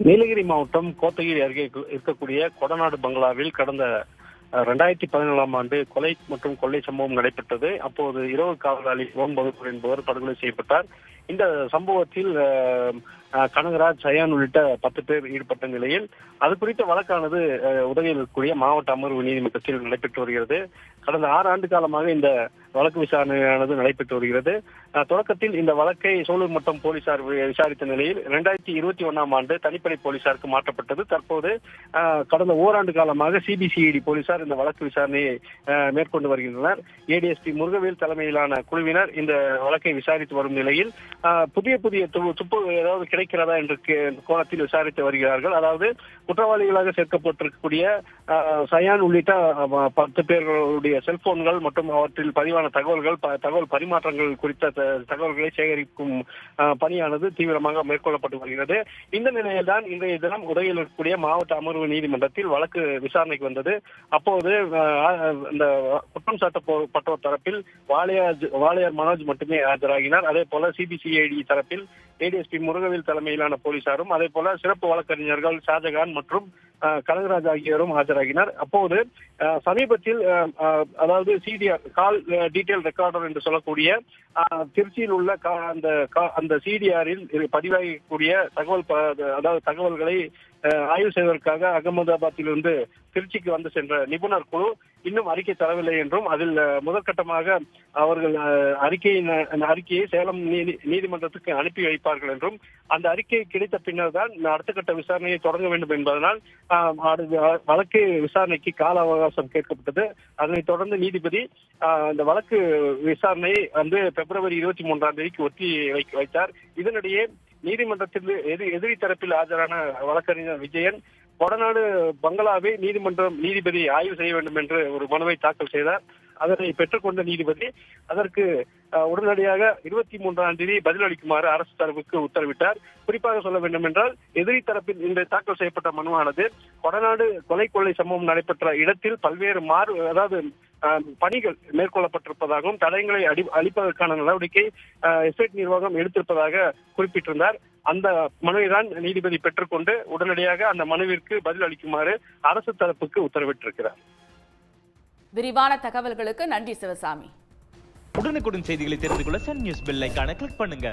நீலகிரி மாவட்டம் கோத்தகிரி அருகே இருக்கக்கூடிய கொடநாடு பங்களாவில் கடந்த 2017ஆம் ஆண்டு கொலை மற்றும் கொள்ளை சம்பவம் நடைபெற்றது. அப்போது இரவு காவலாளி ஓம் பகதூர் என்பவர் படுகொலை செய்யப்பட்டார். இந்த சம்பவத்தில் கனகராஜ், சயான் உள்ளிட்ட 10 பேர் ஈடுபட்ட நிலையில் அது குறித்த வழக்கானது உதகையில் இருக்கக்கூடிய மாவட்ட அமர்வு நீதிமன்றத்தில் நடைபெற்று வருகிறது. கடந்த 6 ஆண்டு காலமாக இந்த வழக்கு விசாரணையானது நடைபெற்று வருகிறது. தொடக்கத்தில் இந்த வழக்கை சோலூர் மட்டம் போலீசார் விசாரித்த நிலையில் 2021ஆம் ஆண்டு தனிப்படை போலீசாருக்கு மாற்றப்பட்டது. தற்போது கடந்த ஓராண்டு காலமாக சிபிசிஐடி போலீசார் இந்த வழக்கு விசாரணையை மேற்கொண்டு வருகின்றனர். ஏடிஎஸ்பி முருகவேல் தலைமையிலான குழுவினர் இந்த வழக்கை விசாரித்து வரும் நிலையில் புதிய துப்பு ஏதாவது கிடைக்கிறதா என்ற கோணத்தில் விசாரித்து வருகிறார்கள். அதாவது குற்றவாளிகளாக சேர்க்கப்பட்டிருக்கக்கூடிய சயான் உள்ளிட்ட 10 பேர்களுடைய செல்போன்கள் மற்றும் அவற்றில் பதிவான தகவல் பரிமாற்றங்கள் குறித்த தகவல்களை சேகரிக்கும் பணியானது தீவிரமாக மேற்கொள்ளப்பட்டு வருகிறது. இந்த நிலையில்தான் இன்றைய தினம் உதகையில் இருக்கக்கூடிய மாவட்ட அமர்வு நீதிமன்றத்தில் வழக்கு விசாரணைக்கு வந்தது. அப்போது இந்த குற்றம் சாட்டப்பட்டோர் தரப்பில் வாளையார் மனோஜ் மட்டுமே ஆஜராகினார். அதே போல சிபிசிஐடி தரப்பில் ஏடிஎஸ்பி முருகவேல் தலைமையிலான போலீசாரும் அதே போல சிறப்பு வழக்கறிஞர்கள் ஷாஜகான் மற்றும் கனகராஜ் ஆகியோரும் ஆஜராகினார். அப்போது சமீபத்தில் அதாவது சிடிஆர் கால் டீடைல் ரெக்கார்டர் என்று சொல்லக்கூடிய திருச்சியில் உள்ள அந்த சிடிஆரில் பதிவாகக்கூடிய தகவல்களை ஆய்வு செய்வதற்காக அகமதாபாத்திலிருந்து திருச்சிக்கு வந்து சென்ற நிபுணர் குழு இன்னும் அறிக்கை தரவில்லை என்றும் அதில் முதற்கட்டமாக அவர்கள் அறிக்கையை சேலம் நீதிமன்றத்துக்கு அனுப்பி வைப்பார்கள் என்றும் அந்த அறிக்கை கிடைத்த பின்னர் தான் அடுத்த கட்ட விசாரணையை தொடங்க வேண்டும் என்பதனால் வழக்கு விசாரணைக்கு கால அவகாசம் கேட்கப்பட்டது. அதனைத் தொடர்ந்து நீதிபதி இந்த வழக்கு விசாரணையை பிப்ரவரி 23ஆம் தேதிக்கு ஒத்தி வைத்தார். இதனிடையே நீதிமன்றத்தில் எதிரி தரப்பில் ஆஜரான வழக்கறிஞர் விஜயன் கொடநாடு பங்களாவை நீதிபதி ஆய்வு செய்ய வேண்டும் என்று ஒரு மனுவை தாக்கல் செய்தார். அதனை பெற்றுக்கொண்ட நீதிபதி அதற்கு உடனடியாக 23ஆம் தேதி பதிலளிக்குமாறு அரசு தரப்புக்கு உத்தரவிட்டார். குறிப்பாக சொல்ல வேண்டும் என்றால் எதிரி தரப்பில் இன்று தாக்கல் செய்யப்பட்ட மனுவானது கொடநாடு கொள்ளை சம்பவம் நடைபெற்ற இடத்தில் பல்வேறு பணிகள் மேற்கொள்ளப்பட்டிருப்பதாகவும் தடயங்களை அளிப்பதற்கான நடவடிக்கை எஸ்டேட் நிர்வாகம் எடுத்திருப்பதாக குறிப்பிட்டிருந்தார். அந்த மனுவை தான் நீதிபதி பெற்றுக்கொண்டு உடனடியாக அந்த மனுவிற்கு பதில் அளிக்குமாறு அரசு தரப்புக்கு உத்தரவிட்டிருக்கிறார். விரிவான தகவல்களுக்கு நன்றி சிவசாமி. உடனுக்குடன் செய்திகளை தெரிந்து கொள்ள சன் நியூஸ் பெல் ஐகானை கிளிக் பண்ணுங்க.